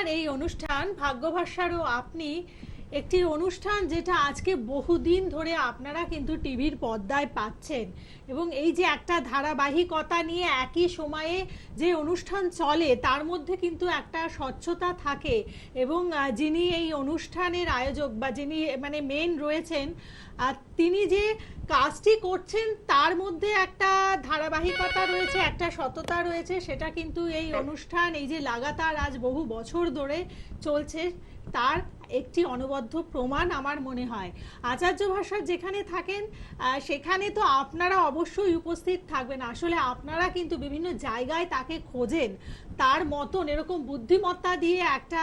আপনার এই অনুষ্ঠান ভাগ্যভাষারও আপনি একটি অনুষ্ঠান যেটা আজকে বহুদিন ধরে আপনারা কিন্তু টিভির পর্দায় পাচ্ছেন এবং এই যে একটা ধারাবাহিকতা নিয়ে একই সময়ে যে অনুষ্ঠান চলে তার মধ্যে কিন্তু একটা স্বচ্ছতা থাকে এবং যিনি এই অনুষ্ঠানের আয়োজক বা যিনি মানে মেন রয়েছেন তিনি যে কাজটি করছেন তার মধ্যে একটা ধারাবাহিকতা রয়েছে, একটা সততা রয়েছে, সেটা কিন্তু এই অনুষ্ঠান এই যে লাগাতার আজ বহু বছর ধরে চলছে তার একটি অনবদ্য প্রমাণ আমার মনে হয়। আচার্য ভাষা যেখানে থাকেন সেখানে তো আপনারা অবশ্যই উপস্থিত থাকবেন। আসলে আপনারা কিন্তু বিভিন্ন জায়গায় তাকে খোঁজেন, তার মতন এরকম বুদ্ধিমত্তা দিয়ে একটা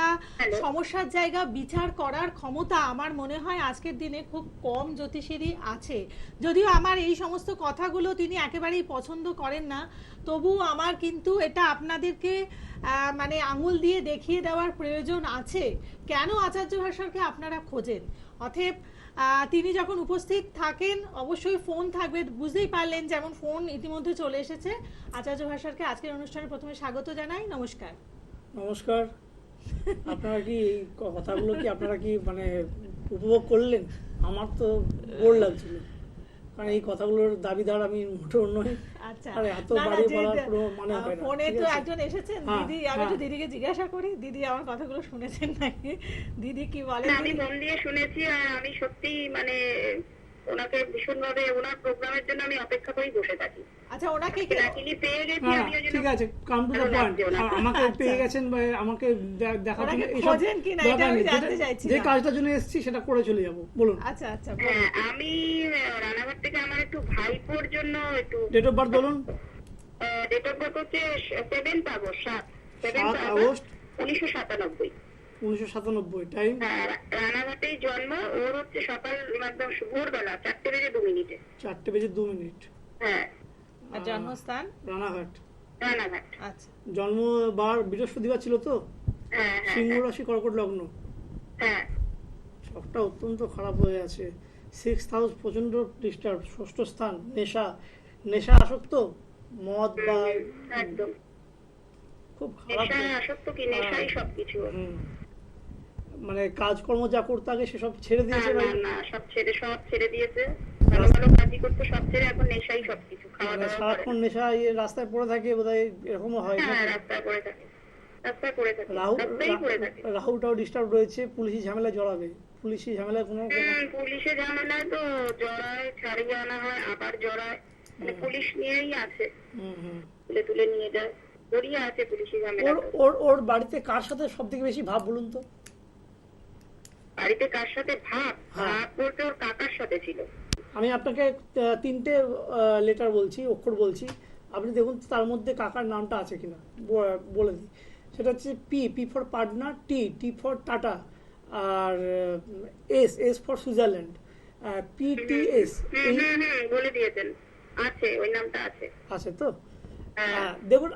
সমস্যার জায়গা বিচার করার ক্ষমতা আমার মনে হয় আজকের দিনে খুব কম জ্যোতিষীরই আছে। যদিও আমার এই সমস্ত কথাগুলো তিনি একেবারেই পছন্দ করেন না, তবু আমার কিন্তু এটা আপনাদেরকে মানে আঙুল দিয়ে দেখিয়ে দেওয়ার প্রয়োজন আছে কেন আচার্য ভাষাকে আপনারা খোঁজেন। অতএব তিনি যখন উপস্থিত থাকেন অবশ্যই ফোন থাকবে, বুঝতেই পারলেন যেমন ফোন ইতিমধ্যে চলে এসেছে। আচার্য ভাষাকে আজকের অনুষ্ঠানে প্রথমে স্বাগত জানাই। নমস্কার। নমস্কার। আপনারা কি এই কথাগুলো কি আপনারা কি মানে উপভোগ করলেন? আমার তো বোর লাগছিল, কারণ এই কথাগুলোর দাবিদার আমি মোটেও নই। আচ্ছা, আর এত বাড়ি বলার কোনো মানে হয় না। ফোনে তো একজন এসেছেন, দিদি, আমি একটু দিদিকে জিজ্ঞাসা করি, দিদি আমার কথাগুলো শুনেছেন নাকি, দিদি কি বলেন? আমি মন দিয়ে শুনেছি আর আমি সত্যি মানে ওনাকে ভীষণভাবে ওনার প্রোগ্রামের জন্য আমি অপেক্ষা করেই বসে থাকি। আচ্ছা, ওনাকে লাকিলি পেয়ে গেছি আমি, ওই জন্য ঠিক আছে, কাম টু দ্য পয়েন্ট। আমাকে পেয়ে গেছেন বা আমাকে দেখার জন্য এইসব দরকার নেই। যে কাজটার জন্য এসেছি সেটা করে চলে যাব। বলুন। আচ্ছা আচ্ছা, আমি রানাঘাট থেকে আমার একটু ভাইপোর জন্য একটু ডেট অফ বার্থ বলুন। ডেট অফ বার্থ হচ্ছে 7 আগস্ট 1997। 1997। টাইম? রানাঘাটেই জন্ম। ওর হচ্ছে সকাল একদম ভোরবেলা 4:02। 4:02। হ্যাঁ। আর জন্মস্থান রানাঘাট। রানাঘাট। আচ্ছা। জন্মবার বৃহস্পতিবার ছিল তো? সিংহ রাশি, কর্কট লগ্ন। হ্যাঁ। সবটা অত্যন্ত খারাপ হয়ে আছে। 6th হাউস প্রচন্ড ডিস্টার্ব। 6ষ্ঠ স্থান নেশা আসক্ত, মদ বা একদম খুব খারাপ। নেশা আসক্ত কি নেশাই সবকিছু। মানে কাজকর্ম যা করতে আগে সেসব ছেড়ে দিয়েছে। না, সব ছেড়ে দিয়েছে। ভালো ভালো কাজই করতে সব ছেড়ে এখন নেশাই সবকিছু। খাওয়া দাওয়া সারাক্ষণ নেশা, রাস্তায় পড়ে থাকে বোধহয়, এরকমও হয় না? রাস্তায় পড়ে থাকে। রাহুটাও ডিস্টার্ব রয়েছে। পুলিশি ঝামেলা জড়াবে। পুলিশি ঝামেলায় পুলিশে ঝামেলায় তো জড়ায়, ছাড়িয়ে আনা হয়, আবার জড়ায়। পুলিশ নিয়েই আছে, তুলে নিয়ে যায়, জড়িয়ে আছে পুলিশি ঝামেলা। ওর বাড়িতে কার সাথে সব থেকে বেশি ভাব বলুন তো? বাড়িতে কার সাথে ভাব বলতে ওর কাকার সাথে ছিল। আমি আপনাকে 3টে লেটার বলছি, অক্ষর বলছি, আপনি দেখুন তার মধ্যে কাকার নামটা আছে কিনা, বলে দিই। সেটা হচ্ছে P for Patna, T for Tata, আর এস ফর সুইজারল্যান্ড, PTS। বলে দিয়েছেন, আছে ওই নামটা আছে তো? দেখুন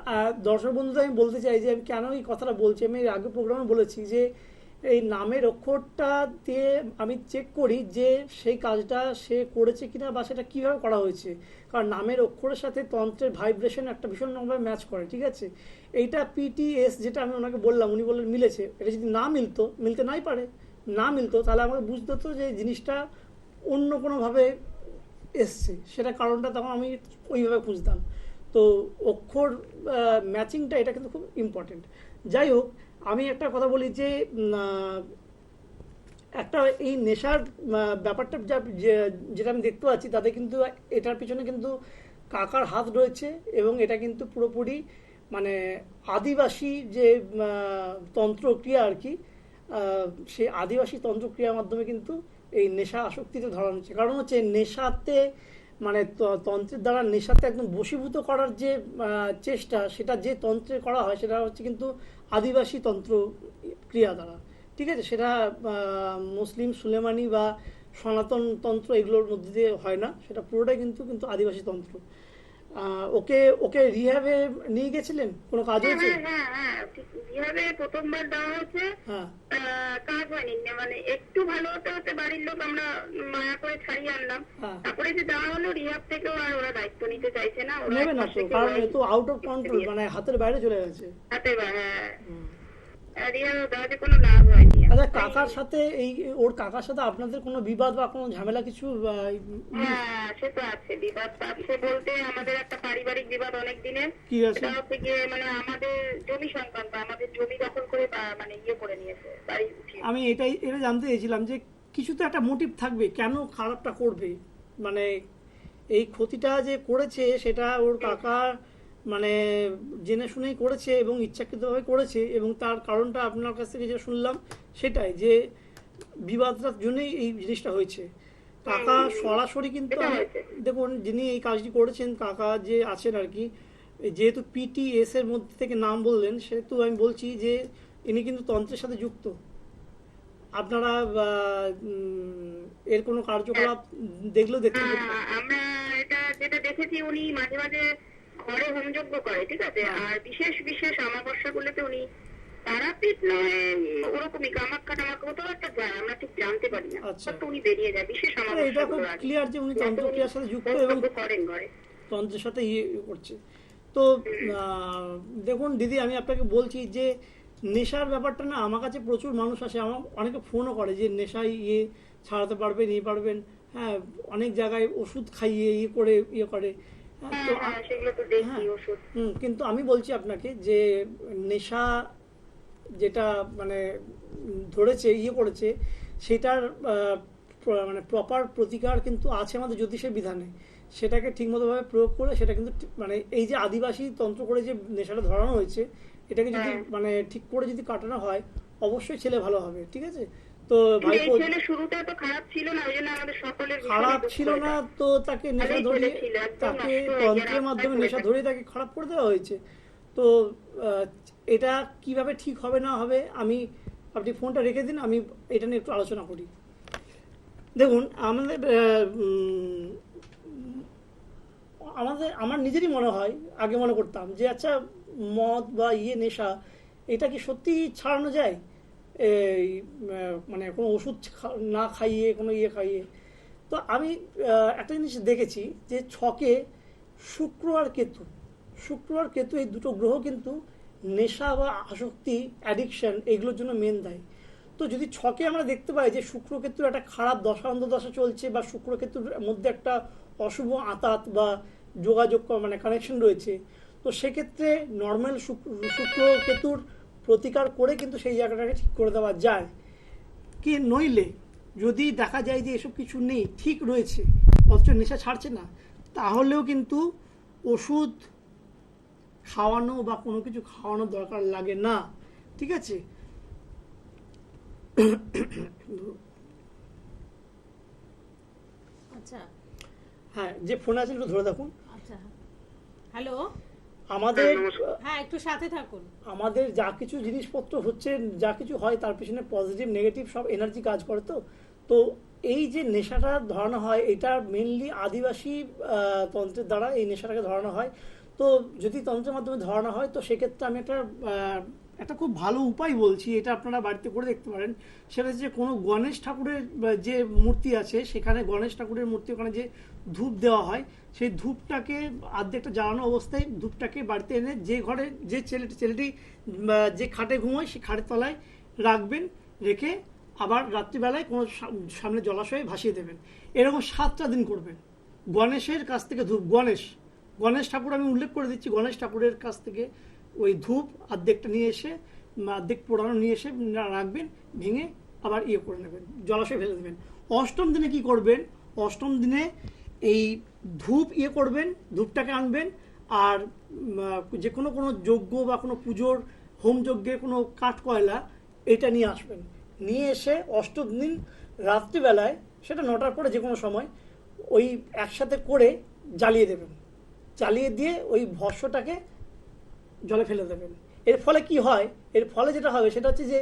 দর্শক বন্ধুদের আমি বলতে চাই যে আমি কেন এই কথাটা বলছি। আমি আগে প্রোগ্রামে বলেছি যে এই নামের অক্ষরটা দিয়ে আমি চেক করি যে সেই কাজটা সে করেছে কিনা বা সেটা কীভাবে করা হয়েছে। কারণ নামের অক্ষরের সাথে তন্ত্রের ভাইব্রেশন একটা ভীষণভাবে ম্যাচ করে, ঠিক আছে? এইটা PTS যেটা আমি ওনাকে বললাম, উনি বললেন মিলেছে। এটা যদি না মিলতে নাই পারে, না মিলতো তাহলে আমাকে বুঝতে হতো যে জিনিসটা অন্য কোনোভাবে এসছে, সেটা কারণটা তখন আমি ওইভাবে খুঁজতাম। তো অক্ষর ম্যাচিংটা এটা কিন্তু খুব ইম্পর্টেন্ট। যাই হোক, আমি একটা কথা বলি যে একটা এই নেশার ব্যাপারটা যেটা আমি দেখতে পাচ্ছি তাতে কিন্তু এটার পিছনে কিন্তু কাকার হাত রয়েছে এবং এটা কিন্তু পুরোপুরি মানে আদিবাসী যে তন্ত্রক্রিয়া আর কি, সেই আদিবাসী তন্ত্রক্রিয়ার মাধ্যমে কিন্তু এই নেশা আসক্তিতে ধরা হচ্ছে। কারণ হচ্ছে নেশাতে মানে তন্ত্রের দ্বারা নেশাতে একদম বশীভূত করার যে চেষ্টা, সেটা যে তন্ত্রে করা হয় সেটা হচ্ছে কিন্তু আদিবাসী তন্ত্র ক্রিয়া দ্বারা, ঠিক আছে? সেটা মুসলিম, সুলেমানি বা সনাতন তন্ত্র এগুলোর মধ্যে দিয়ে হয় না, সেটা পুরোটাই কিন্তু আদিবাসী তন্ত্র। ওকে রিহ্যাবে নিয়ে গেছিলেন? কোনো কাজ হয়েছে? রিহ্যাবে প্রথমবার দেওয়া হয়েছে, কাজ হয়নি। মানে একটু ভালো হতে হতে বাড়ির লোক আমরা মায়া করে ছাড়িয়ে আনলাম। তারপরে যে দেওয়া হলো রিহ্যাব থেকেও আর ওরা দায়িত্ব নিতে চাইছে না। নেবে না তো, কারণ এ তো আউট অফ কন্ট্রোল, মানে হাতের বাইরে চলে গেছে। হাতের বাইরে। রিহাব দেওয়াতে কোনো লাভ হয়নি। আচ্ছা, কাকার সাথে ওর কাকার সাথে আপনাদের কোনো বিবাদ বা কোনো ঝামেলা কিছু? হ্যাঁ, সে তো আছে, বিবাদ আছে বলতে আমাদের একটা পারিবারিক বিবাদ অনেক দিনের। কি আছে? সেটা হচ্ছে গিয়ে মানে আমাদের জমি সংক্রান্ত, আমাদের জমি দখল করে মানে ইয়ে করে নিয়েছে, বাড়ি উঠিয়ে। আমি এটা জানতে চেয়েছিলাম যে কিছু তো একটা মোটিভ থাকবে, কেন খারাপটা করবে? মানে এই ক্ষতিটা যে করেছে সেটা ওর কাকা মানে জেনে শুনেই করেছে এবং ইচ্ছাকৃতভাবে করেছে, এবং তার কারণটা আপনার কাছ থেকে যে শুনলাম সেটাই, যে বিবাদটার জন্যই এই জিনিসটা হয়েছে। কাকা সরাসরি কিন্তু দেখুন, যিনি এই কাজটি করেছেন কাকা যে আছেন আর কি, যেহেতু পিটিএস এর মধ্যে থেকে নাম বললেন, সেহেতু আমি বলছি যে ইনি কিন্তু তন্ত্রের সাথে যুক্ত। আপনারা এর কোনো কার্যকলাপ দেখলেও দেখতে পাবেন। আমরা এটা যেটা দেখেছি, উনি মাঝে মাঝে ঘরে হোমযজ্ঞ করে, ঠিক আছে, আর বিশেষ বিশেষ অমাবস্যাগুলোতে উনি তারাপীঠ নয় ওরকমই কামাখ্যা টামাখ্যা কোথাও একটা যায়, আমরা ঠিক জানতে পারি না, উনি বেরিয়ে যায় বিশেষ অমাবস্যা। এটা খুব ক্লিয়ার যে উনি তন্ত্রক্রিয়ার সাথে যুক্ত এবং করেন ঘরে, তন্ত্রের সাথে ইয়ে করছে। তো দেখুন দিদি, আমি আপনাকে বলছি যে নেশার ব্যাপারটা না, আমার কাছে প্রচুর মানুষ আসে, আমার অনেকে ফোনও করে যে নেশায় ছাড়াতে পারবেন, পারবেন। হ্যাঁ, অনেক জায়গায় ওষুধ খাইয়ে ইয়ে করে। তো কিন্তু আমি বলছি আপনাকে যে নেশা যেটা মানে ধরেছে করেছে, সেটার মানে প্রপার প্রতিকার কিন্তু আছে আমাদের জ্যোতিষের বিধানে। সেটাকে ঠিকমতোভাবে প্রয়োগ করে সেটা কিন্তু মানে এই যে আদিবাসী তন্ত্র করে যে নেশাটা ধরানো হয়েছে, এটাকে যদি মানে ঠিক করে যদি কাটানো হয়, অবশ্যই ছেলে ভালো হবে। ঠিক আছে? তো ভাইপো শুরুটা তো খারাপ ছিল না, ওই জন্য আমাদের সকলের খারাপ ছিল না, তো তাকে নেশা ধরিয়ে, তাকে তন্ত্রের মাধ্যমে নেশা ধরিয়ে তাকে খারাপ করে দেওয়া হয়েছে। তো এটা কিভাবে ঠিক হবে না হবে, আপনি ফোনটা রেখে দিন, আমি এটা নিয়ে একটু আলোচনা করি। দেখুন, আমার নিজেরই মনে হয়, আগে মনে করতাম যে আচ্ছা মদ বা নেশা, এটা কি সত্যি ছাড়ানো যায় এই মানে কোনো ওষুধ না খাইয়ে, কোনো খাইয়ে? তো আমি একটা জিনিস দেখেছি যে ছকে শুক্র আর কেতু এই দুটো গ্রহ কিন্তু নেশা বা আসক্তি, অ্যাডিকশন, এগুলোর জন্য মেন দায়ী। তো যদি ছকে আমরা দেখতে পাই যে শুক্র কেতুর একটা খারাপ দশা অন্তর্দশা চলছে, বা শুক্র কেতুর মধ্যে একটা অশুভ আঁতাত বা যোগাযোগ মানে কানেকশন রয়েছে, তো সেক্ষেত্রে নর্মাল শুক্র কেতুর প্রতিকার করে কিন্তু সেই জায়গাটাকে ঠিক করে দেওয়া যায়। কি নইলে যদি দেখা যায় যে এসব কিছু নেই, ঠিক রয়েছে, অথচ নেশা ছাড়ছে না, তাহলেও কিন্তু ওষুধ খাওয়ানো বা কোনো কিছু খাওয়ানোর দরকার লাগে না। ঠিক আছে? আচ্ছা, হ্যাঁ, যে ফোন আছে একটু ধরে দেখুন। আচ্ছা, হ্যালো, আমাদের হ্যাঁ, একটু সাথে থাকুন। আমাদের যা কিছু জিনিসপত্র হচ্ছে, যা কিছু হয়, তার পিছনে পজিটিভ নেগেটিভ সব এনার্জি কাজ করে। তো এই যে নেশাটা ধরানো হয়, এটা মেনলি আদিবাসী তন্ত্রের দ্বারা এই নেশাটাকে ধরানো হয়। তো যদি তন্ত্রের মাধ্যমে ধরানো হয়, তো সেক্ষেত্রে আমি একটা খুব ভালো উপায় বলছি, এটা আপনারা বাড়িতে করে দেখতে পারেন। সেটা হচ্ছে কোনো গণেশ ঠাকুরের যে মূর্তি আছে, সেখানে গণেশ ঠাকুরের মূর্তি, ওখানে যে ধূপ দেওয়া হয়, সেই ধূপটাকে আর্ধেকটা জ্বালানো অবস্থায় ধূপটাকে বাড়িতে এনে যে ঘরে যে ছেলেটি যে খাটে ঘুমোয়, সেই খাটের তলায় রাখবেন, রেখে আবার রাত্রিবেলায় কোনো সামনে জলাশয়ে ভাসিয়ে দেবেন। এরকম 7টা দিন করবেন। গণেশের কাছ থেকে ধূপ, গণেশ ঠাকুর আমি উল্লেখ করে দিচ্ছি, গণেশ ঠাকুরের কাছ থেকে ওই ধূপ অর্ধেকটা নিয়ে এসে, অর্ধেক পোড়ানো নিয়ে এসে রাখবেন, ভেঙে আবার করে নেবেন, জলাশয়ে ফেলে দেবেন। অষ্টম দিনে কি করবেন? অষ্টম দিনে এই ধূপ করবেন, ধূপটাকে আনবেন, আর যে কোনো যজ্ঞ বা কোনো পুজোর হোম যজ্ঞের কোনো কাঠ কয়লা এটা নিয়ে আসবেন। নিয়ে এসে অষ্টম দিন রাত্রিবেলায়, সেটা 9টার পরে যে কোনো সময়, ওই একসাথে করে জ্বালিয়ে দেবেন। জ্বালিয়ে দিয়ে ওই ভস্মটাকে জলে ফেলে দেবেন। এর ফলে কি হয়? এর ফলে যেটা হবে সেটা হচ্ছে যে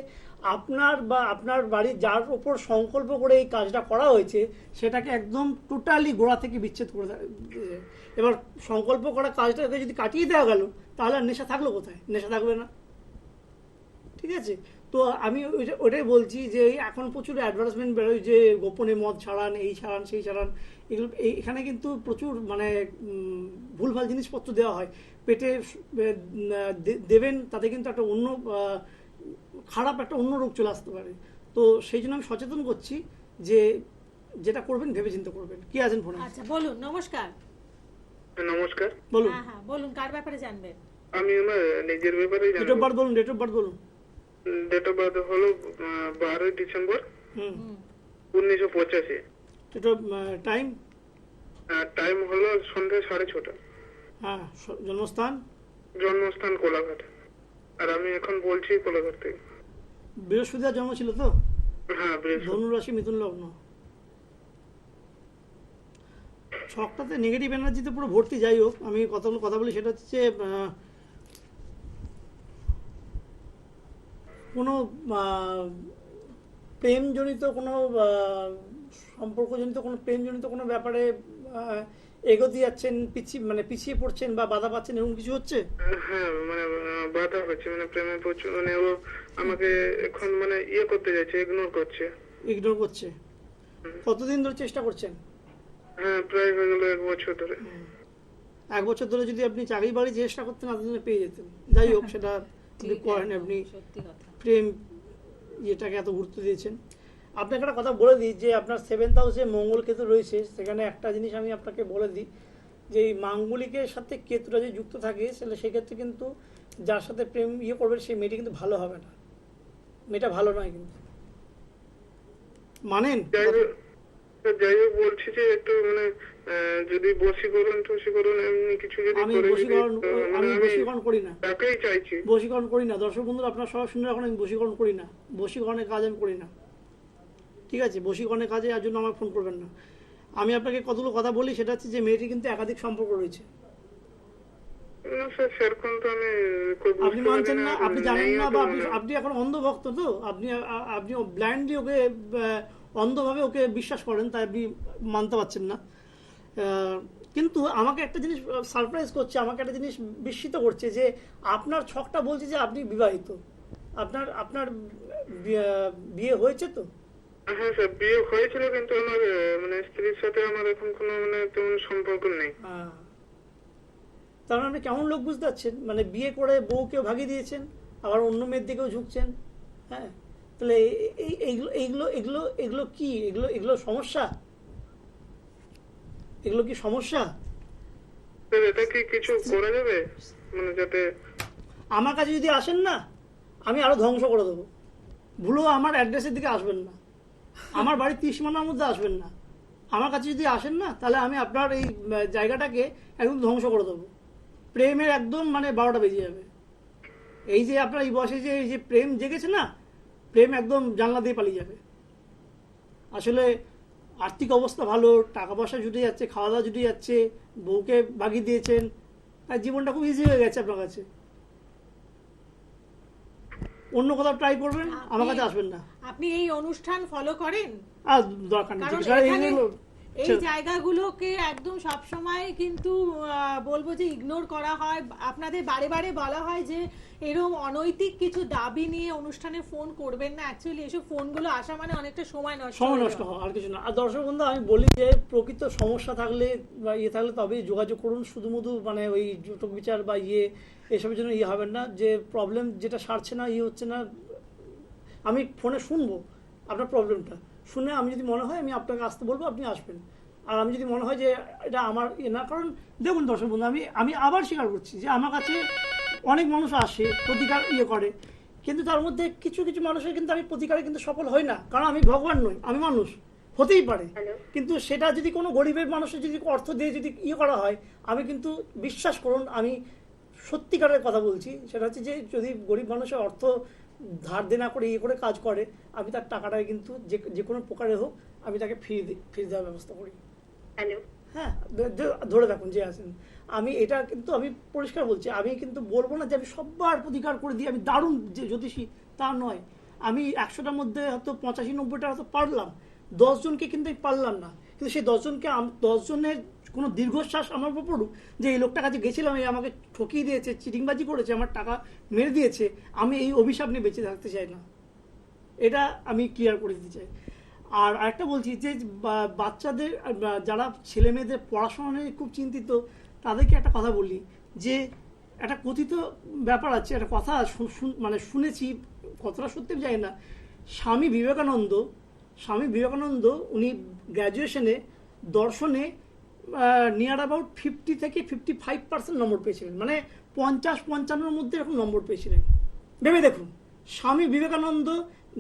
আপনার বাড়ির যার উপর সংকল্প করে এই কাজটা করা হয়েছে, সেটাকে একদম টোটালি গোড়া থেকে বিচ্ছেদ করে দেয়। এবার সংকল্প করা কাজটাকে যদি কাটিয়ে দেওয়া গেল, তাহলে আর নেশা থাকলো কোথায়? নেশা থাকবে না। ঠিক আছে? তো আমি ওটাই বলছি যে এখন প্রচুর অ্যাডভার্টাইজমেন্ট বেরোয় যে গোপনে মদ ছাড়ান, এই ছাড়ান, সেই ছাড়ান। এগুলো এখানে কিন্তু প্রচুর মানে ভুলভাল জিনিসপত্র দেওয়া হয়। পেটে দেবেন, তাতে কিন্তু একটা অন্য খারাপ একটা অন্য রোগ চলে আসতে পারে। তো সেই জন্য আমি সচেতন করছি যে যেটা করবেন ভেবে চিন্তে করবেন। কি আছেন ফোনে? আচ্ছা বলুন। নমস্কার। নমস্কার, বলুন। হ্যাঁ বলুন, কার ব্যাপারে জানবেন? আমি আমার নিজের ব্যাপারে ডেট অফ বার্থ বলুন, ডেট অফ বার্থ বলুন। ডেট অফ বার্থ হলো 12 December 1985। Date of time? Time হলো সন্ধ্যা 6:30। হ্যাঁ। জন্মস্থান? জন্মস্থান কোলাঘাট, আর আমি এখন বলছি কোলাঘাট থেকে। বৃহস্পতিবার জন্ম ছিল তো? হ্যাঁ, ধনু রাশি, মিথুন লগ্ন। ছকটাতে নেগেটিভ এনার্জিতে পুরো ভর্তি। যাই হোক, আমি কতগুলো কথা বলি। সেটা হচ্ছে কোনো প্রেমজনিত কোনো সম্পর্কজনিত কোনো প্রেমজনিত কোনো ব্যাপারে এগোতে যাচ্ছেন, পিছিয়ে পড়ছেন বা বাধা পাচ্ছেন, এরকম কিছু হচ্ছে? হ্যাঁ, মানে বাধা হচ্ছে, মানে প্রেমে প্রচুর, মানে ও আমাকে এখন মানে করতে যাচ্ছে, ইগনোর করছে। কতদিন ধরে চেষ্টা করছেন? হ্যাঁ, প্রায় হয়ে গেল 1 বছর ধরে। 1 বছর ধরে যদি আপনি চাকরি বাড়ি চেষ্টা করতেন, আপনাদের পেয়ে যেতেন। যাই হোক, সেটা আপনি করেন। আপনি প্রেম এটাকে এত গুরুত্ব দিয়েছেন। আপনাকে একটা কথা বলে দিই যে আপনার 7th হাউসে মঙ্গল কেতু রয়েছে। সেখানে একটা জিনিস আমি আপনাকে বলে দিই যে এই মাঙ্গলিকের সাথে কেতুটা যদি যুক্ত থাকে, তাহলে সেক্ষেত্রে কিন্তু যার সাথে প্রেম করবেন সেই মেয়েটি কিন্তু ভালো হবে না। মেয়েটা ভালো নয় কিন্তু, মানেন? যাই হোক, বলছি যে একটু মানে যদি বশীকরণ এমনি কিছু যদি আমি বশীকরণ করি না। তাকেই চাইছি। বশীকরণ করি না। দর্শক বন্ধুরা, আপনারা সবাই শুনে রাখুন, আমি বশীকরণ করি না। বশীকরণের কাজ আমি করি না, ঠিক আছে? বশীকরণের কাজে আর জন্য আমার ফোন করবেন না। আমি আপনাকে কতগুলো কথা বলি। সেটা হচ্ছে যে মেয়েটি কিন্তু একাধিক সম্পর্ক রয়েছে। না স্যার, সেরকম তো আমি আপনি মানছেন না, আপনি জানেন না, বা আপনি এখন অন্ধভক্ত। তো আপনি ব্লাইন্ডলি ওকে অন্ধভাবে ওকে বিশ্বাস করেন, তাই আপনি মানতে পারছেন না। কিন্তু আমাকে একটা জিনিস সারপ্রাইজ করছে, আমাকে একটা জিনিস বিস্মিত করছে যে আপনার ছকটা বলছে যে আপনি বিবাহিত। আপনার বিয়ে হয়েছে তো? হ্যাঁ স্যার, বিয়ে হয়েছিল, কিন্তু আমার মানে স্ত্রীর সাথে আমার এখন কোনো মানে তেমন সম্পর্ক নেই। তার মানে আপনি কেমন লোক বুঝতে পারছেন? মানে বিয়ে করে বউকেও ভাগিয়ে দিয়েছেন, আবার অন্য মেয়ের দিকেও ঝুঁকছেন। হ্যাঁ, তাহলে এগুলো কি? এগুলো সমস্যা? এগুলো কি সমস্যা? এটা কি কিছু করা যাবে, মানে যাতে? আমার কাছে যদি আসেন না, আমি আরো ধ্বংস করে দেবো। ভুলেও আমার অ্যাড্রেসের দিকে আসবেন না, আমার বাড়ির 30 মাইলের মধ্যে আসবেন না। আমার কাছে যদি আসেন না, তাহলে আমি আপনার এই জায়গাটাকে একদম ধ্বংস করে দেবো। প্রেমের একদম মানে 12টা বেজে যাবে। এই যে আপনার এই বয়সে যে এই যে প্রেম জেগেছে না, প্রেম একদম জানলা দিয়ে পালিয়ে যাবে। আসলে আর্থিক অবস্থা ভালো, টাকা পয়সা জুটে যাচ্ছে, খাওয়া দাওয়া জুটে যাচ্ছে, বউকে বাগিয়ে দিয়েছেন, তাই জীবনটা খুব ইজি হয়ে গেছে আপনার কাছে। অন্য কোথাও ট্রাই করবেন, আমার কাছে আসবেন না। আপনি এই অনুষ্ঠান ফলো করেন? আর দরকার নেই। এই জায়গাগুলোকে একদম সব সময় কিন্তু বলবো যে ইগনোর করা হয়। আপনাদের বারে বারে বলা হয় যে এরকম অনৈতিক কিছু দাবি নিয়ে অনুষ্ঠানে ফোন করবেন না। অ্যাকচুয়ালি এসব ফোনগুলো আসা মানে অনেকটা সময় নষ্ট হয়, আর কিছু না। আর দর্শক বন্ধু, আমি বলি যে প্রকৃত সমস্যা থাকলে বা থাকলে তবেই যোগাযোগ করুন। শুধুমুধু মানে ওই জুটক বিচার বা এসবের জন্য হবেন না। যে প্রবলেম যেটা সারছে না, হচ্ছে না, আমি ফোনে শুনবো আপনার প্রবলেমটা। শুনে আমি যদি মনে হয় আমি আপনাকে আসতে বলবো, আপনি আসবেন। আর আমি যদি মনে হয় যে এটা আমার না, কারণ দেখুন দর্শক বন্ধু, আমি আবার স্বীকার করছি যে আমার কাছে অনেক মানুষ আসে, প্রতিকার করে, কিন্তু তার মধ্যে কিছু কিছু মানুষের কিন্তু আমি প্রতিকারে কিন্তু সফল হই না। কারণ আমি ভগবান নই, আমি মানুষ। হতেই পারে, কিন্তু সেটা যদি কোনো গরিবের মানুষের যদি অর্থ দিয়ে যদি করা হয়, আমি কিন্তু বিশ্বাস করুন, আমি সত্যিকারের কথা বলছি। সেটা হচ্ছে যে যদি গরিব মানুষের অর্থ ধার দেনা করে করে কাজ করে, আমি তার টাকাটাই কিন্তু যে কোনো প্রকারে হোক আমি তাকে ফিরিয়ে দেওয়ার ব্যবস্থা করি। হ্যাঁ, ধরে থাকুন যে আছেন। আমি এটা কিন্তু আমি পরিষ্কার বলছি, আমি কিন্তু বলবো না যে আমি সবার প্রতিকার করে দিই, আমি দারুণ যে জ্যোতিষী, তা নয়। আমি 100টার মধ্যে হয়তো 85-90টা হয়তো পারলাম, 10 জনকে কিন্তু পারলাম না। কিন্তু সেই 10 জনকে 10 জনের কোনো দীর্ঘশ্বাস আমার উপর পড়ুক যে এই লোকটার কাছে গেছিলাম, এই আমাকে ঠকিয়ে দিয়েছে, চিটিংবাজি করেছে, আমার টাকা মেরে দিয়েছে, আমি এই অভিশাপ নিয়ে বেঁচে থাকতে চাই না। এটা আমি ক্লিয়ার করে দিতে চাই। আর আরেকটা বলছি যে বাচ্চাদের, যারা ছেলে মেয়েদের পড়াশোনা নিয়ে খুব চিন্তিত, তাদেরকে একটা কথা বলি যে একটা কথিত ব্যাপার আছে, একটা কথা মানে শুনেছি কতটা সত্যি আমি জানি না, স্বামী বিবেকানন্দ উনি গ্র্যাজুয়েশনে দর্শনে নিয়ার অ্যাবাউট 50 থেকে 55% নম্বর পেয়েছিলেন, মানে 50-55 মধ্যে এরকম নম্বর পেয়েছিলেন। ভেবে দেখুন, স্বামী বিবেকানন্দ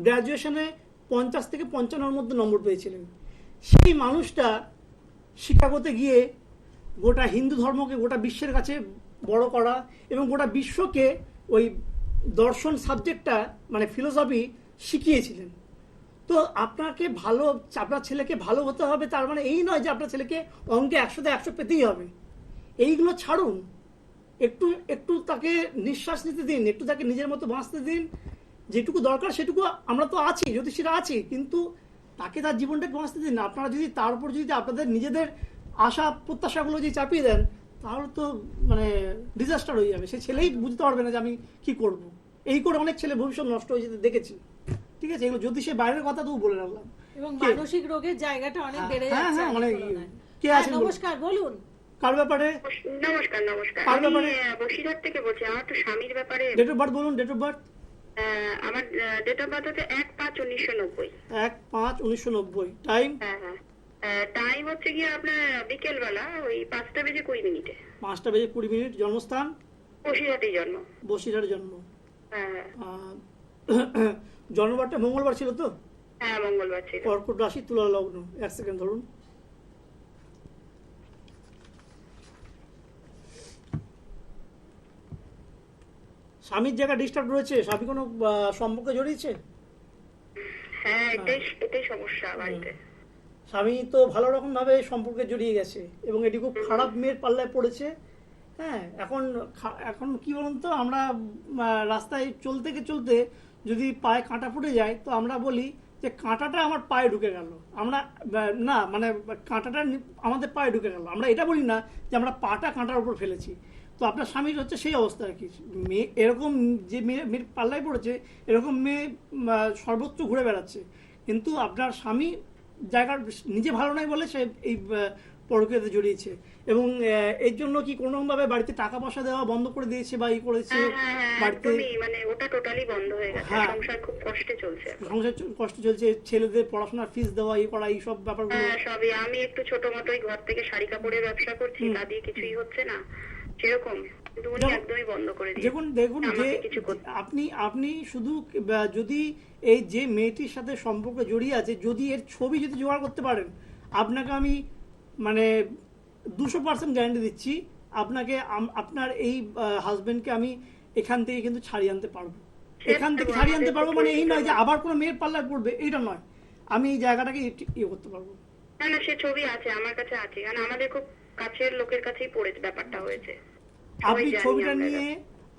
গ্র্যাজুয়েশনে 50 থেকে 55 মধ্যে নম্বর পেয়েছিলেন। সেই মানুষটা শিকাগোতে গিয়ে গোটা হিন্দু ধর্মকে গোটা বিশ্বের কাছে বড় করা এবং গোটা বিশ্বকে ওই দর্শন সাবজেক্টটা মানে ফিলোসফি শিখিয়েছিলেন। তো আপনার ছেলেকে ভালো হতে হবে তার মানে এই নয় যে আপনার ছেলেকে অঙ্কে 100তে 100 পেতেই হবে। এইগুলো ছাড়ুন, একটু তাকে নিঃশ্বাস নিতে দিন, একটু তাকে নিজের মতো বাঁচতে দিন, যেটুকু দরকার সেটুকু আমরা তো আছি, জ্যোতিষীরা আছি, কিন্তু তাকে তার জীবনটাকে বাঁচতে দিন। আপনারা যদি তার উপর যদি আপনাদের নিজেদের আশা প্রত্যাশাগুলো যদি চাপিয়ে দেন তাহলে তো মানে ডিজাস্টার হয়ে যাবে। সে ছেলেই বুঝতে পারবে না যে আমি কি করব। এই করে অনেক ছেলে ভবিষ্যৎ নষ্ট হয়ে যেতে দেখেছি। ঠিক আছে, এগুলো জ্যোতিষের বাইরের কথা তো বলে রাখলাম। এবং মানসিক রোগের জায়গাটা অনেক বেড়ে যাচ্ছে। হ্যাঁ, অনেক। কে আছেন? নমস্কার, বলুন কার ব্যাপারে? নমস্কার। আমি বসিরহাট থেকে বলছি। আমার তো স্বামীর ব্যাপারে। ডেট অফ বার্থ বলুন। Date of birth? আমার ডেট অফ বার্থ হচ্ছে 1/5/1990। 1/5/1990। টাইম? হ্যাঁ, টাইম হচ্ছে গিয়ে আপনার বিকেল বেলা ওই 5:20 5:20। জন্মস্থান? বসিরহাটেই জন্ম। বসিরহাটে জন্ম। হ্যাঁ। জন্মবারটা মঙ্গলবার ছিল তো? হ্যাঁ, মঙ্গলবার ছিল। কর্কট রাশি, তুলা লগ্ন। 1 সেকেন্ড ধরুন। স্বামীর জায়গা ডিস্টার্ব রয়েছে। স্বামী কোনো সম্পর্কে জড়িয়েছে? হ্যাঁ, এটাই সমস্যা বাড়িতে। স্বামী তো ভালো রকম ভাবে সম্পর্কে জড়িয়ে গেছে এবং এটি খুব খারাপ মেয়ের পাল্লায় পড়েছে। হ্যাঁ, এখন কি বলুন তো, আমরা রাস্তায় চলতে যদি পায়ে কাঁটা ফুটে যায় তো আমরা বলি যে কাঁটাটা আমার পায়ে ঢুকে গেল। আমরা না, মানে কাঁটাটা আমাদের পায়ে ঢুকে গেল, আমরা এটা বলি না যে আমরা পাটা কাঁটার উপর ফেলেছি। তো আপনার স্বামীর হচ্ছে সেই অবস্থা আর কি। মেয়ে এরকম যে মেয়ের পাল্লায় পড়েছে, এরকম মেয়ে সর্বোচ্চ ঘুরে বেড়াচ্ছে, কিন্তু আপনার স্বামী জায়গার নিজে ভালো নাই বলে সে এই পরকীয়াতে জড়িয়েছে। এবং এর জন্য কি কোনোভাবে বাড়িতে টাকা পয়সা দেওয়া বন্ধ করে দিয়েছে বা করেছে? বাড়িতে মানে ওটা টোটালি বন্ধ হয়ে গেছে। সংসার খুব কষ্টে চলছে। ছেলেদের পড়াশোনার ফিস দেওয়া, করা, এই সব ব্যাপারগুলো সবই। আমি একটু ছোট মতোই ঘর থেকে শাড়ি কাপড়ের ব্যবসা করছি, তা দিয়ে কিছুই হচ্ছে না সেরকম। একদমই বন্ধ করে দিয়েছে। দেখুন যে আপনি শুধু যদি এই যে মেয়েটির সাথে সম্পর্ক জড়িয়ে আছে, যদি এর ছবি যদি জোগাড় করতে পারেন, আপনাকে আমি মানে 200% গ্যারান্টি দিচ্ছি, আপনাকে আপনার এই হাজবেন্ডকে আমি এখান থেকে কিন্তু ছাড়িয়ে আনতে পারবো। মানে এই নয় যে আবার কোনো মেয়ের পাল্লায় পড়বে, এইটা নয়। আমি এই জায়গাটাকে ইয়ে করতে পারবো। না, সে ছবি আছে, আমার কাছে আছে, কারণ আমাদের খুব কাছের লোকের কাছেই পড়েছে, ব্যাপারটা হয়েছে।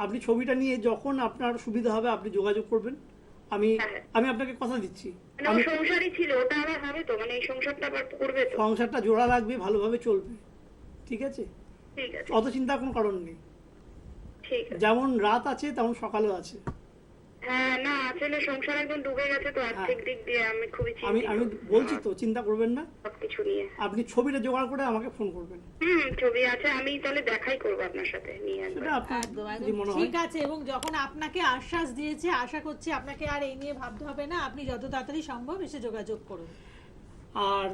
আপনি ছবিটা নিয়ে যখন আপনার সুবিধা হবে আপনি যোগাযোগ করবেন। আমি আপনাকে কথা দিচ্ছি। সংসারই ছিল, ওটা আবার হবে তো, মানে এই সংসারটা আবার করবে তো। সংসারটা জোড়া লাগবে, ভালোভাবে চলবে। ঠিক আছে, অত চিন্তার কোনো কারণ নেই। যেমন রাত আছে তেমন সকালও আছে। হ্যাঁ, না আসলে সংসার একদম ডুবে গেছে তো আর্থিক দিক দিয়ে। আমি খুবই চিন্তিত। আমি বলছি তো, চিন্তা করবেন না, সবকিছু নিয়ে। আপনি ছবিটা জোগাড় করে আমাকে ফোন করবেন। ছবি আছে, আমি তাহলে দেখাই করব আপনার সাথে নিয়ে আসবেন। ঠিক আছে। এবং যখন আপনাকে আশ্বাস দিয়েছে, আশা করছি আপনাকে আর এই নিয়ে ভাবতে হবে না। আপনি যত তাড়াতাড়ি সম্ভব এসে যোগাযোগ করুন। আর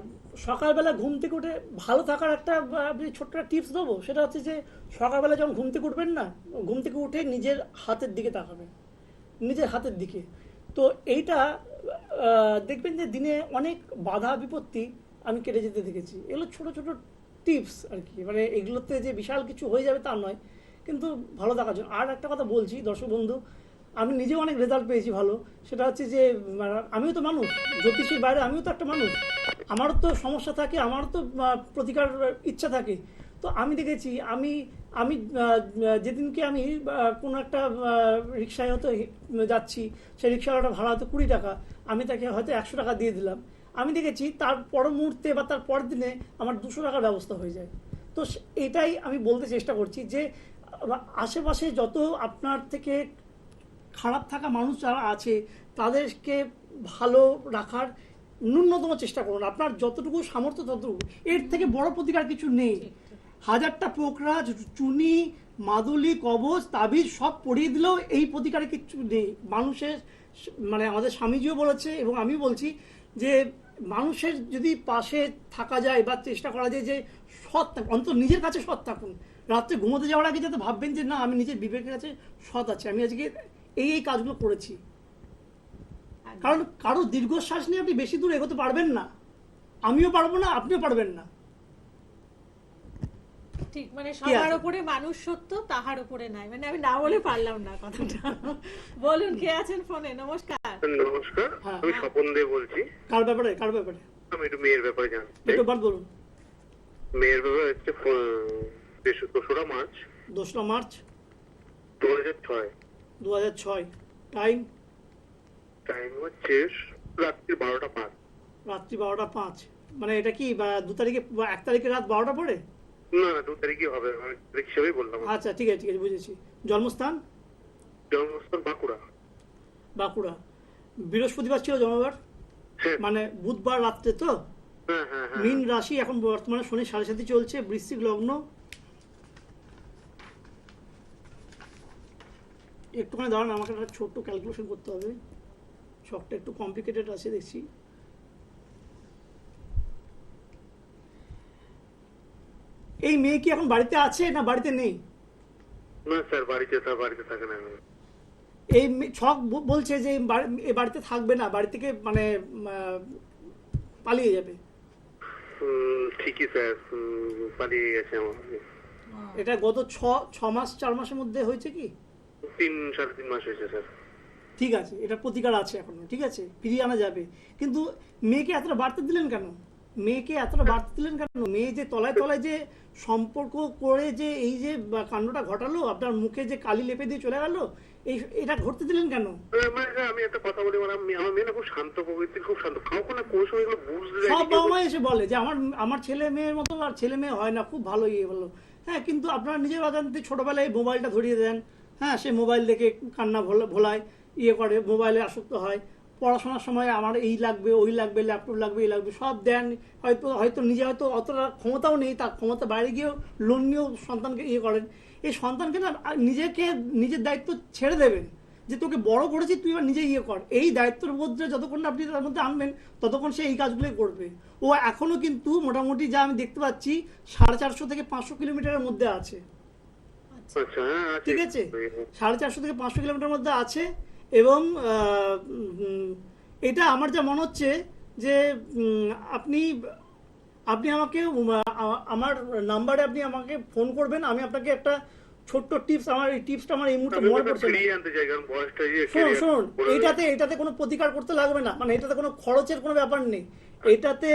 সকালবেলা ঘুম থেকে উঠে ভালো থাকার একটা ছোট্ট টিপস দেবো, সেটা হচ্ছে যে সকালবেলা যখন ঘুম থেকে উঠবেন না, ঘুম থেকে উঠে নিজের হাতের দিকে তাকাবেন, নিজের হাতের দিকে। তো এইটা দেখবেন যে দিনে অনেক বাধা বিপত্তি আমি কেটে যেতে দেখেছি। এগুলো ছোট ছোট টিপস আর কি, মানে এগুলোতে যে বিশাল কিছু হয়ে যাবে তা নয়, কিন্তু ভালো থাকার জন্য। আর একটা কথা বলছি দর্শক বন্ধু, আমি নিজেও অনেক রেজাল্ট পেয়েছি ভালো। সেটা হচ্ছে যে আমিও তো মানুষ, জ্যোতিষীর বাইরে আমিও তো একটা মানুষ, আমারও তো সমস্যা থাকে, আমারও তো প্রতিকার ইচ্ছা থাকে। তো আমি দেখেছি, আমি যেদিনকে আমি কোনো একটা রিক্সায় হয়তো যাচ্ছি, সেই রিক্সাওয়ালাটা ভাড়া হয়তো 20 টাকা, আমি তাকে হয়তো 100 টাকা দিয়ে দিলাম। আমি দেখেছি তার পর মুহূর্তে বা তার পরের দিনে আমার 200 টাকার ব্যবস্থা হয়ে যায়। তো এটাই আমি বলতে চেষ্টা করছি যে আশেপাশে যত আপনার থেকে খারাপ থাকা মানুষ যারা আছে তাদেরকে ভালো রাখার ন্যূনতম চেষ্টা করুন, আপনার যতটুকু সামর্থ্য ততটুকু। এর থেকে বড় প্রতিকার কিছু নেই। 1000টা পোকরাজ, চুনি, মাদুলি, কবচ, তাবিজ সব পড়িয়ে দিলেও এই প্রতিকারে কিছু নেই। মানুষের মানে আমাদের স্বামীজিও বলেছে এবং আমি বলছি যে মানুষের যদি পাশে থাকা যায় বা চেষ্টা করা যায় যে সৎ অন্তত নিজের কাছে সৎ থাকুন, রাত্রে ঘুমোতে যাওয়ার আগে যাতে ভাববেন যে না আমি নিজের বিবেকের কাছে সৎ আছি, আমি আজকে এই কাজগুলো করেছি। কারণ কারো দীর্ঘশ্বাস নিয়ে আপনি বেশি দূর এগোতে পারবেন না, আমিও পারবো না, আপনিও পারবেন না। ঠিক, মানে সবার উপরে মানুষ সত্য, তাহার উপরে নাই, মানে আমি না বলে পারলাম না কথাটা। বলুন, কে আছেন ফোনে? নমস্কার। নমস্কার, আমি স্বপন দে বলছি। কার ব্যাপারে? আমি একটু মেয়ের ব্যাপারে জানতে চাই। একটু বার বলুন। মেয়ের ব্যাপারে হচ্ছে 2রা মার্চ 2006। টাইম হচ্ছে রাত্রি 12টা 5। মানে এটা কি 2 তারিখে 1 তারিখে রাত 12টা পরে? না, 2 তারিখই হবে, আমি তারিখ হিসেবেই বললাম। আচ্ছা, ঠিক আছে বুঝেছি। জন্মস্থান বাঁকুড়া। বৃহস্পতিবার ছিল জন্মবার, মানে বুধবার রাত্রে তো? মীন রাশি, এখন বর্তমানে শনি 7.5 চলছে, বৃশ্চিক লগ্ন। একটুখানি দাঁড়ান, আমাকে একটা ছোট্ট ক্যালকুলেশন করতে হবে, সবটা একটু কমপ্লিকেটেড আছে দেখছি। এই মেয়ে কি এখন বাড়িতে আছে না বাড়িতে নেই? না স্যার, বাড়িতে থাকে না। এই ছক বলছে যে বাড়িতে থাকবে না, বাড়ি থেকে মানে পালিয়ে যাবে। ঠিকই স্যার, পালিয়ে গেছে। এটা গত 6 মাস 4 মাসের মধ্যে হয়েছে কি? 3-3.5 মাস হয়েছে স্যার। ঠিক আছে, এটা প্রতিকার আছে এখনো, ঠিক আছে, ফিরিয়ে আনা যাবে। কিন্তু মেয়েকে এতটা বাড়তে দিলেন কেন? মেয়ে যে তলায় যে সম্পর্ক করে যে এই যে কাণ্ডটা ঘটালো, আপনার মুখে যে কালি লেপে দিয়ে চলে গেল, এটা ঘটতে দিলেন কেন? আমি একটা কথা বলি, আমার মেয়ে না খুব শান্ত প্রকৃতির, খুব শান্ত, কাউকে না কোনো সময় এগুলো বুঝতে দেয়। সব বাবা মা এসে বলে যে আমার ছেলে মেয়ের মতো আর ছেলে মেয়ে হয় না, খুব ভালো বললো। হ্যাঁ, কিন্তু আপনারা নিজের অজান্তে ছোটবেলায় মোবাইলটা ধরিয়ে দেন, হ্যাঁ, সে মোবাইল দেখে কান্না ভোলায়, করে, মোবাইলে আসক্ত হয়। পড়াশোনার সময় আমার এই লাগবে, ওই লাগবে, ল্যাপটপ লাগবে, এই লাগবে, সব দেন। হয়তো নিজে হয়তো অতটা ক্ষমতাও নেই, তার ক্ষমতা বাইরে গিয়েও লোন নিয়েও সন্তানকে করেন। এই সন্তানকে না নিজের দায়িত্ব ছেড়ে দেবেন, যে তোকে বড় করেছি, তুই এবার নিজে কর। এই দায়িত্বের মধ্যে যতক্ষণ আপনি তার মধ্যে আনবেন, ততক্ষণ সে এই কাজগুলোই করবে। ও এখনো কিন্তু মোটামুটি যা আমি দেখতে পাচ্ছি 450 থেকে 500 কিলোমিটারের মধ্যে আছে। ঠিক আছে, 450 থেকে 500 কিলোমিটার মধ্যে আছে। এবং এটা আমার যা মনে হচ্ছে যে আপনি আমাকে আমার নাম্বারে আপনি আমাকে ফোন করবেন, আমি আপনাকে একটা ছোট্ট টিপস, এই টিপসটা আমার এই মুহূর্তে মনে পড়ছে না। শুনুন, এটাতে কোনো প্রতিকার করতে লাগবে না, মানে এটাতে কোনো খরচের কোনো ব্যাপার নেই, এটাতে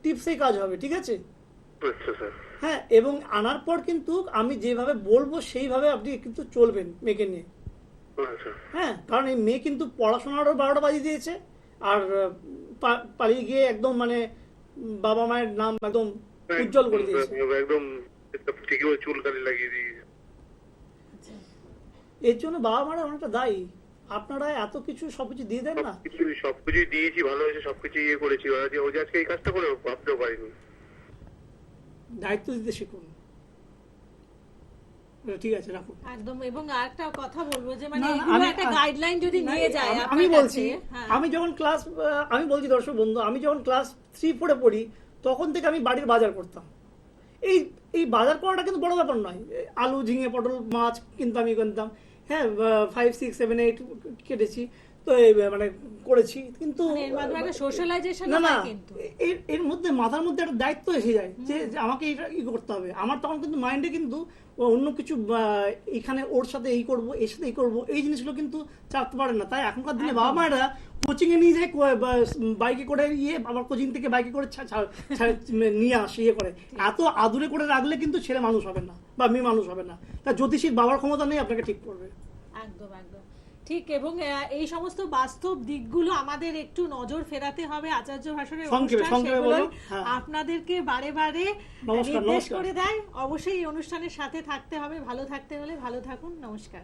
টিপসেই কাজ হবে, ঠিক আছে? হ্যাঁ, এবং আনার পর কিন্তু আমি যেভাবে বলবো সেইভাবে আপনি কিন্তু চলবেন মেয়েকে নিয়ে। হ্যাঁ, কারণ এই মেয়ে কিন্তু পড়াশোনারও 12টা বাজিয়ে দিয়েছে, আর পালিয়ে গিয়ে একদম মানে বাবা মায়ের নাম একদম উজ্জ্বল করে দিয়েছে, একদম চুলকালি লাগিয়ে দিয়েছে। এর জন্য বাবা মারা অনেকটা দায়ী। আপনারা এত কিছু সবকিছু দিয়ে দেন না? সবকিছু দিয়েছি, ভালো হয়েছে, সবকিছু করেছি, ও যে আজকে এই কাজটা করে ভাবতেও পারিনি। দায়িত্ব দিতে শিখুন, ঠিক আছে, রাখুন একদম। এবং আরেকটা কথা বলবো যে মানে এগুলো একটা গাইডলাইন যদি নিয়ে যায়, আমি বলছি, আমি যখন আমি বলছি দর্শক বন্ধু, আমি যখন ক্লাস 3-4 পড়ি, তখন থেকে আমি বাড়ির বাজার করতাম। এই বাজার করাটা কিন্তু বড় ব্যাপার নয়, আলু, ঝিঙে, পটল, মাছ কিন্তু আমি কিনতাম। হ্যাঁ, 5, 6, 7, 8 কেটেছি, তো মানে করেছি, কিন্তু না, এর মধ্যে মাথার মধ্যে একটা দায়িত্ব এসে যায় যে আমাকে এটা করতে হবে। আমার তখন কিন্তু মাইন্ডে কিন্তু অন্য কিছু এখানে ওর সাথে এই করবো, এর সাথে এই করবো, এই জিনিসগুলো কিন্তু চাপতে পারেন না। তাই এখনকার দিনে বাবা মায়েরা কোচিং এ নিয়ে যায়, বাইকে করে আবার কোচিং থেকে বাইকে করে নিয়ে আসে, করে এত আদুরে করে রাখলে কিন্তু ছেলে মানুষ হবে না বা মেয়ে মানুষ হবে না। তা জ্যোতিষীর বাবার ক্ষমতা নেই আপনাকে ঠিক করবে। একদম একদম ঠিক। এবং এই সমস্ত বাস্তব দিকগুলো আমাদের একটু নজর ফেরাতে হবে। আচার্য ভাষণের আপনাদেরকে বারে বারে নির্দেশ করে দেয়। অবশ্যই এই অনুষ্ঠানের সাথে থাকতে হবে। ভালো থাকতে হলে ভালো থাকুন। নমস্কার।